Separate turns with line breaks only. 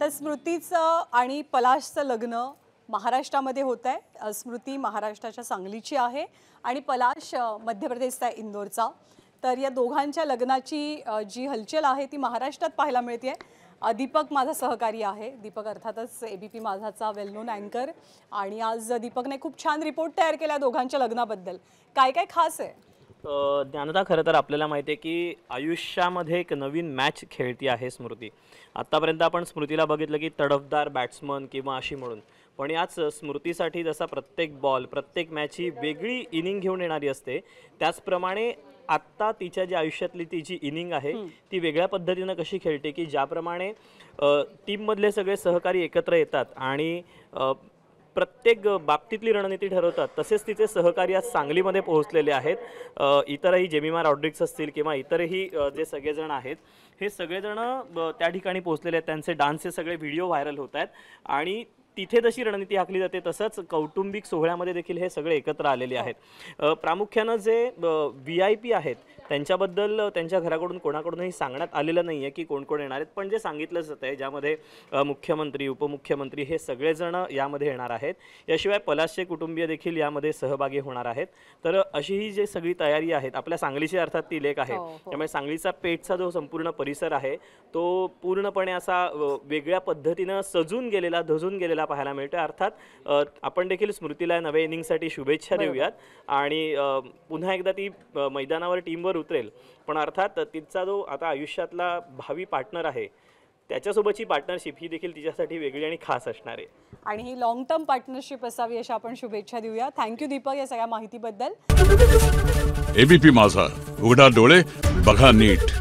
तर स्मृतीचं आणि पलाशचं लग्न महाराष्ट्रामध्ये होत आहे। स्मृती महाराष्ट्राच्या सांगलीची आहे आणि पलाश मध्य प्रदेशचा इंदोरचा। तर या दोघांच्या लग्नाची जी हलचल आहे ती महाराष्ट्रात पाहायला मिळते। दीपक माझा सहकारी आहे। दीपक अर्थातच एबीपी माझाचा वेल नोन अँकर आणि आज दीपकने खूप छान रिपोर्ट तयार केला दोघांच्या लग्नाबद्दल। काय काय खास आहे?
ज्ञानदा, खरं तर आपल्याला माहिती आहे की आयुष्यामध्ये एक नवीन मॅच खेळती आहे स्मृती। आत्तापर्यंत आपण स्मृतीला बघितलं की तडफदार बॅट्समन किंवा अशी म्हणून, पण याच स्मृतीसाठी जसा प्रत्येक बॉल प्रत्येक मॅच ही वेगळी इनिंग घेऊन येणारी असते, त्याचप्रमाणे आत्ता तिच्या जी आयुष्यातली ती जी इनिंग आहे ती वेगळ्या पद्धतीनं कशी खेळते की ज्याप्रमाणे टीममधले सगळे सहकारी एकत्र येतात आणि प्रत्येक बाबतीतली रणनीती ठरवतात, तसेच तिचे सहकारी आज सांगलीमध्ये पोहोचलेले आहेत। इतरही जेमिमा रॉड्रिग्स असतील किंवा इतरही जे सगळेजण आहेत, हे सगळेजण त्या ठिकाणी पोहोचलेले आहेत। त्यांचे डान्सचे सगळे व्हिडिओ व्हायरल होत आहेत आणि तिथे जशी रणनीती आखली जाते तसंच कौटुंबिक सोहळ्यामध्ये देखील हे सगळे एकत्र आलेले आहेत। प्रामुख्यानं जे VIP आहेत त्यांच्याबद्दल त्यांच्या घराकडून कोणाकडूनही सांगण्यात आलेलं नाही आहे की कोण कोण येणार आहेत, पण जे सांगितलं जातं आहे ज्यामध्ये मुख्यमंत्री उपमुख्यमंत्री हे सगळेजण यामध्ये येणार आहेत। याशिवाय पलाशचे कुटुंबीय देखील यामध्ये सहभागी होणार आहेत। तर अशी ही जी सगळी तयारी आहे, आपल्या सांगलीची अर्थात ती लेक आहे, त्यामुळे सांगलीचा पेठचा जो संपूर्ण परिसर आहे तो पूर्णपणे असा वेगळ्या पद्धतीनं सजून गेलेला धजून गेलेला पाहायला मिळतो। अर्थात आपण देखील स्मृतीला नव्या इनिंगसाठी शुभेच्छा देऊयात आणि पुन्हा एकदा ती मैदानावर टीमवर उतरेल, पण अर्थात तिचा जो आता आयुष्यातला भावी पार्टनर आहे त्याच्यासोबतची पार्टनरशिप ही देखील तिच्यासाठी वेगळी आणि खास असणार आहे
आणि ही लॉंग टर्म पार्टनरशिप असावी अशा आपण शुभेच्छा देऊया। थँक्यू दीपक या सगळ्या माहितीबद्दल।
एबीपी माझा, उघडा डोळे बघा नीट।